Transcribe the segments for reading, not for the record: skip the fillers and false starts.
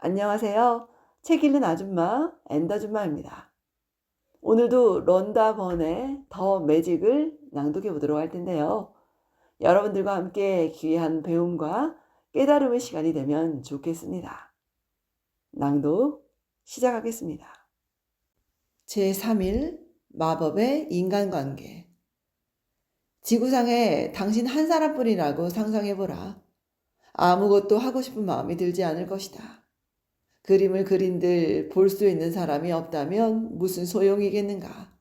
안녕하세요. 책 읽는 아줌마, 엔다줌마입니다. 오늘도 런다 번의 더 매직을 낭독해 보도록 할 텐데요. 여러분들과 함께 귀한 배움과 깨달음의 시간이 되면 좋겠습니다. 낭독 시작하겠습니다. 제3일 마법의 인간관계. 지구상에 당신 한 사람뿐이라고 상상해보라. 아무것도 하고 싶은 마음이 들지 않을 것이다. 그림을 그린들 볼 수 있는 사람이 없다면 무슨 소용이겠는가?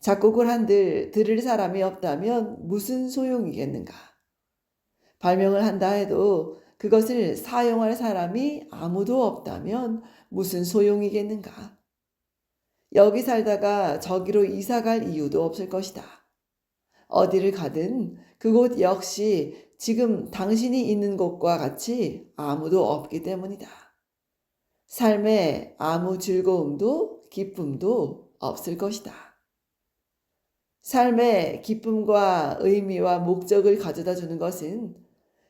작곡을 한들 들을 사람이 없다면 무슨 소용이겠는가? 발명을 한다 해도 그것을 사용할 사람이 아무도 없다면 무슨 소용이겠는가? 여기 살다가 저기로 이사 갈 이유도 없을 것이다. 어디를 가든 그곳 역시 지금 당신이 있는 곳과 같이 아무도 없기 때문이다. 삶에 아무 즐거움도 기쁨도 없을 것이다. 삶의 기쁨과 의미와 목적을 가져다 주는 것은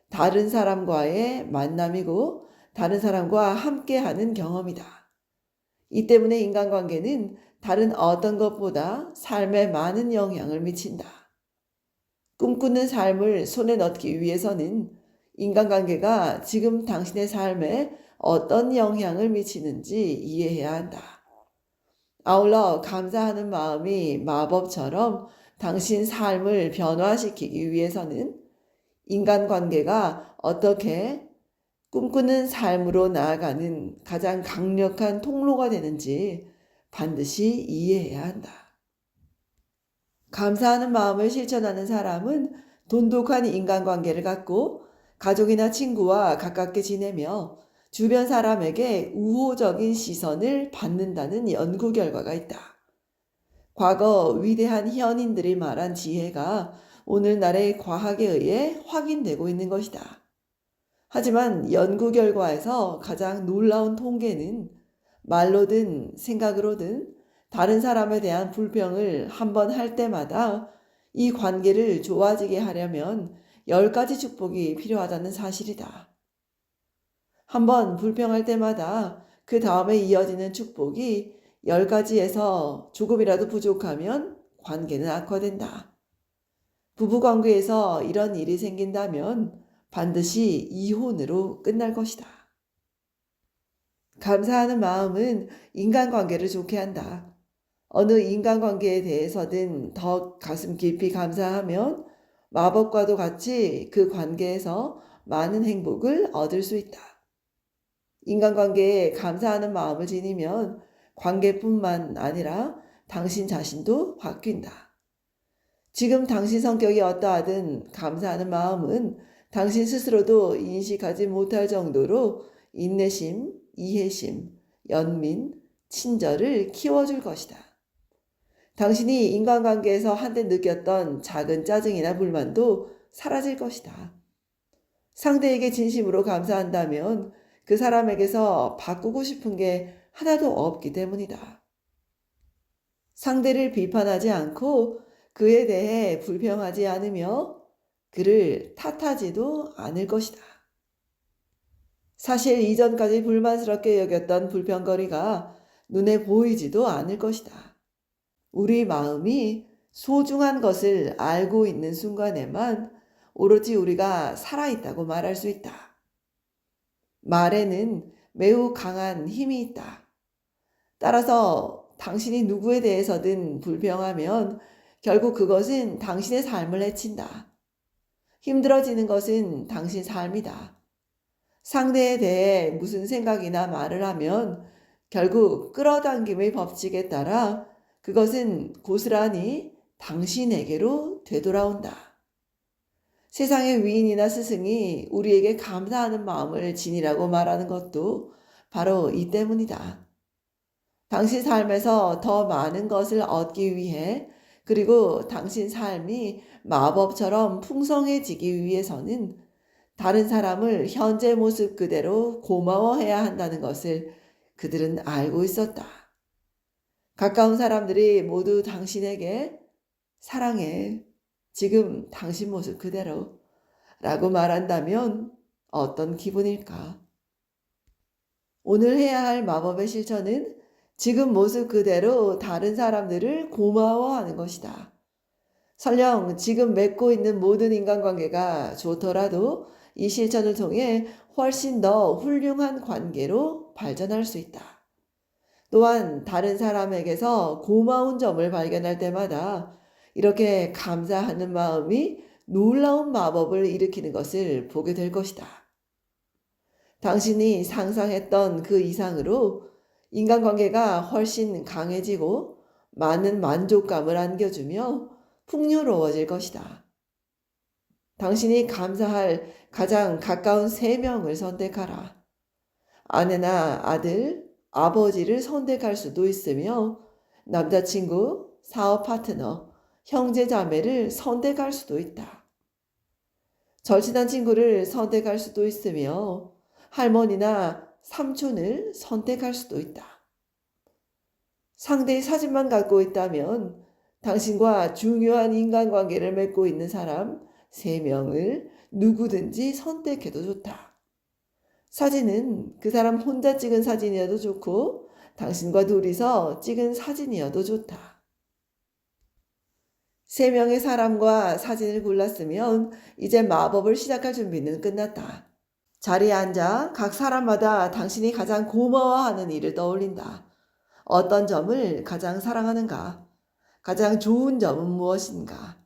다른 사람과의 만남이고 다른 사람과 함께하는 경험이다. 이 때문에 인간관계는 다른 어떤 것보다 삶에 많은 영향을 미친다. 꿈꾸는 삶을 손에 넣기 위해서는 인간관계가 지금 당신의 삶에 어떤 영향을 미치는지 이해해야 한다. 아울러 감사하는 마음이 마법처럼 당신 삶을 변화시키기 위해서는 인간관계가 어떻게 꿈꾸는 삶으로 나아가는 가장 강력한 통로가 되는지 반드시 이해해야 한다. 감사하는 마음을 실천하는 사람은 돈독한 인간관계를 갖고 가족이나 친구와 가깝게 지내며 주변 사람에게 우호적인 시선을 받는다는 연구 결과가 있다. 과거 위대한 현인들이 말한 지혜가 오늘날의 과학에 의해 확인되고 있는 것이다. 하지만 연구 결과에서 가장 놀라운 통계는 말로든 생각으로든 다른 사람에 대한 불평을 한 번 할 때마다 이 관계를 좋아지게 하려면 10가지 축복이 필요하다는 사실이다. 한 번 불평할 때마다 그 다음에 이어지는 축복이 10가지에서 조금이라도 부족하면 관계는 악화된다. 부부관계에서 이런 일이 생긴다면 반드시 이혼으로 끝날 것이다. 감사하는 마음은 인간관계를 좋게 한다. 어느 인간관계에 대해서든 더 가슴 깊이 감사하면 마법과도 같이 그 관계에서 많은 행복을 얻을 수 있다. 인간관계에 감사하는 마음을 지니면 관계뿐만 아니라 당신 자신도 바뀐다. 지금 당신 성격이 어떠하든 감사하는 마음은 당신 스스로도 인식하지 못할 정도로 인내심, 이해심, 연민, 친절을 키워줄 것이다. 당신이 인간관계에서 한때 느꼈던 작은 짜증이나 불만도 사라질 것이다. 상대에게 진심으로 감사한다면 그 사람에게서 바꾸고 싶은 게 하나도 없기 때문이다. 상대를 비판하지 않고 그에 대해 불평하지 않으며 그를 탓하지도 않을 것이다. 사실 이전까지 불만스럽게 여겼던 불평거리가 눈에 보이지도 않을 것이다. 우리 마음이 소중한 것을 알고 있는 순간에만 오로지 우리가 살아있다고 말할 수 있다. 말에는 매우 강한 힘이 있다. 따라서 당신이 누구에 대해서든 불평하면 결국 그것은 당신의 삶을 해친다. 힘들어지는 것은 당신 삶이다. 상대에 대해 무슨 생각이나 말을 하면 결국 끌어당김의 법칙에 따라 그것은 고스란히 당신에게로 되돌아온다. 세상의 위인이나 스승이 우리에게 감사하는 마음을 지니라고 말하는 것도 바로 이 때문이다. 당신 삶에서 더 많은 것을 얻기 위해 그리고 당신 삶이 마법처럼 풍성해지기 위해서는 다른 사람을 현재 모습 그대로 고마워해야 한다는 것을 그들은 알고 있었다. 가까운 사람들이 모두 당신에게 사랑해, 지금 당신 모습 그대로 라고 말한다면 어떤 기분일까? 오늘 해야 할 마법의 실천은 지금 모습 그대로 다른 사람들을 고마워하는 것이다. 설령 지금 맺고 있는 모든 인간관계가 좋더라도 이 실천을 통해 훨씬 더 훌륭한 관계로 발전할 수 있다. 또한 다른 사람에게서 고마운 점을 발견할 때마다 이렇게 감사하는 마음이 놀라운 마법을 일으키는 것을 보게 될 것이다. 당신이 상상했던 그 이상으로 인간관계가 훨씬 강해지고 많은 만족감을 안겨주며 풍요로워질 것이다. 당신이 감사할 가장 가까운 3명을 선택하라. 아내나 아들, 아버지를 선택할 수도 있으며 남자친구, 사업 파트너, 형제 자매를 선택할 수도 있다. 절친한 친구를 선택할 수도 있으며 할머니나 삼촌을 선택할 수도 있다. 상대의 사진만 갖고 있다면 당신과 중요한 인간관계를 맺고 있는 사람 3명을 누구든지 선택해도 좋다. 사진은 그 사람 혼자 찍은 사진이어도 좋고 당신과 둘이서 찍은 사진이어도 좋다. 3명의 사람과 사진을 골랐으면 이제 마법을 시작할 준비는 끝났다. 자리에 앉아 각 사람마다 당신이 가장 고마워하는 일을 떠올린다. 어떤 점을 가장 사랑하는가? 가장 좋은 점은 무엇인가?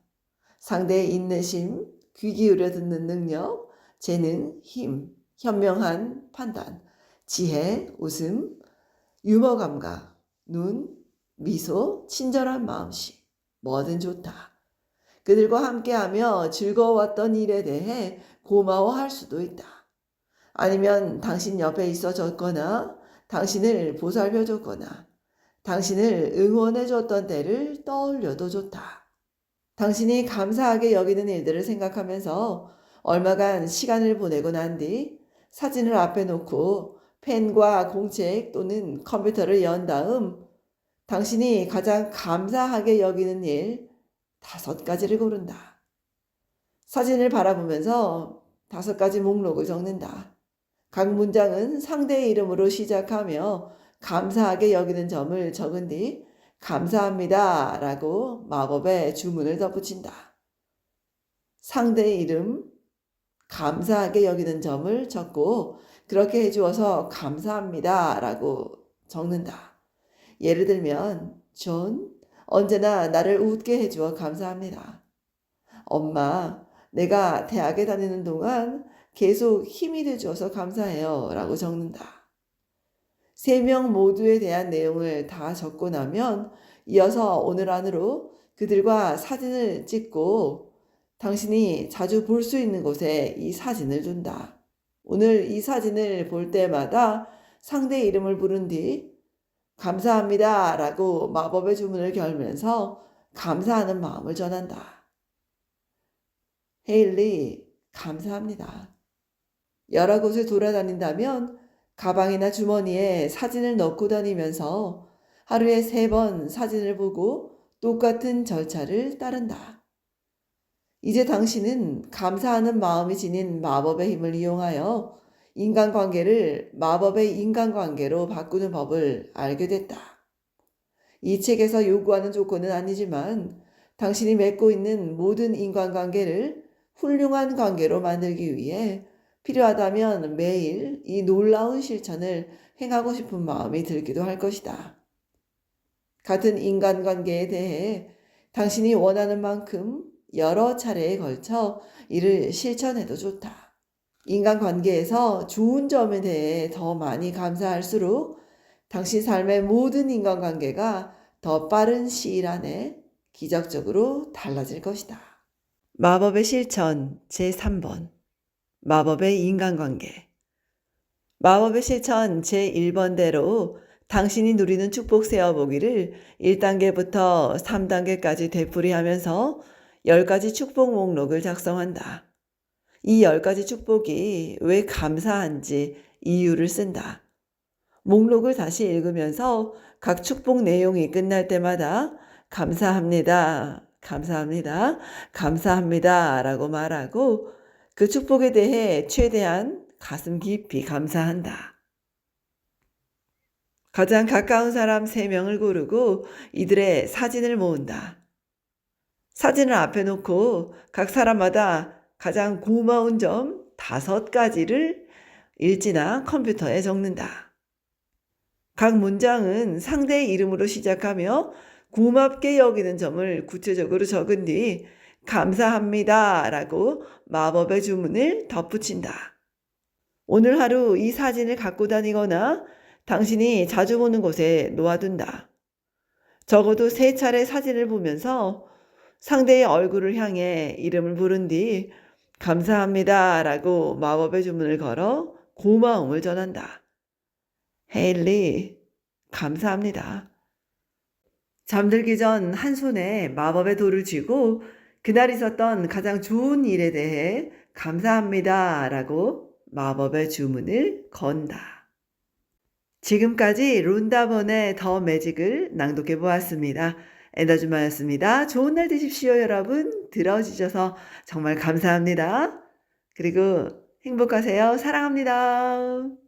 상대의 인내심, 귀 기울여 듣는 능력, 재능, 힘, 현명한 판단, 지혜, 웃음, 유머 감각, 눈, 미소, 친절한 마음씨, 뭐든 좋다. 그들과 함께하며 즐거웠던 일에 대해 고마워할 수도 있다. 아니면 당신 옆에 있어줬거나 당신을 보살펴줬거나 당신을 응원해줬던 때를 떠올려도 좋다. 당신이 감사하게 여기는 일들을 생각하면서 얼마간 시간을 보내고 난 뒤 사진을 앞에 놓고 펜과 공책 또는 컴퓨터를 연 다음 당신이 가장 감사하게 여기는 일 5가지를 고른다. 사진을 바라보면서 5가지 목록을 적는다. 각 문장은 상대의 이름으로 시작하며 감사하게 여기는 점을 적은 뒤 감사합니다 라고 마법의 주문을 덧붙인다. 상대의 이름, 감사하게 여기는 점을 적고 그렇게 해주어서 감사합니다 라고 적는다. 예를 들면 존, 언제나 나를 웃게 해주어 감사합니다. 엄마, 내가 대학에 다니는 동안 계속 힘이 돼주어서 감사해요 라고 적는다. 3명 모두에 대한 내용을 다 적고 나면 이어서 오늘 안으로 그들과 사진을 찍고 당신이 자주 볼 수 있는 곳에 이 사진을 둔다. 오늘 이 사진을 볼 때마다 상대의 이름을 부른 뒤 감사합니다 라고 마법의 주문을 걸면서 감사하는 마음을 전한다. 헤일리, 감사합니다. 여러 곳을 돌아다닌다면 가방이나 주머니에 사진을 넣고 다니면서 하루에 3번 사진을 보고 똑같은 절차를 따른다. 이제 당신은 감사하는 마음이 지닌 마법의 힘을 이용하여 인간관계를 마법의 인간관계로 바꾸는 법을 알게 됐다. 이 책에서 요구하는 조건은 아니지만 당신이 맺고 있는 모든 인간관계를 훌륭한 관계로 만들기 위해 필요하다면 매일 이 놀라운 실천을 행하고 싶은 마음이 들기도 할 것이다. 같은 인간관계에 대해 당신이 원하는 만큼 여러 차례에 걸쳐 이를 실천해도 좋다. 인간관계에서 좋은 점에 대해 더 많이 감사할수록 당신 삶의 모든 인간관계가 더 빠른 시일 안에 기적적으로 달라질 것이다. 마법의 실천 제3번 마법의 인간관계 마법의 실천 제1번대로 당신이 누리는 축복 세어보기를 1단계부터 3단계까지 되풀이하면서 10가지 축복 목록을 작성한다. 이 10가지 축복이 왜 감사한지 이유를 쓴다. 목록을 다시 읽으면서 각 축복 내용이 끝날 때마다 감사합니다, 감사합니다, 감사합니다 라고 말하고 그 축복에 대해 최대한 가슴 깊이 감사한다. 가장 가까운 사람 3명을 고르고 이들의 사진을 모은다. 사진을 앞에 놓고 각 사람마다 가장 고마운 점 5가지를 일지나 컴퓨터에 적는다. 각 문장은 상대의 이름으로 시작하며 고맙게 여기는 점을 구체적으로 적은 뒤 감사합니다 라고 마법의 주문을 덧붙인다. 오늘 하루 이 사진을 갖고 다니거나 당신이 자주 보는 곳에 놓아둔다. 적어도 3차례 사진을 보면서 상대의 얼굴을 향해 이름을 부른 뒤 감사합니다 라고 마법의 주문을 걸어 고마움을 전한다. 헤일리, 감사합니다. 잠들기 전 한 손에 마법의 돌을 쥐고 그날 있었던 가장 좋은 일에 대해 감사합니다 라고 마법의 주문을 건다. 지금까지 론다번의 더 매직을 낭독해 보았습니다. 엔더주마였습니다. 좋은 날 되십시오, 여러분. 들어주셔서 정말 감사합니다. 그리고 행복하세요. 사랑합니다.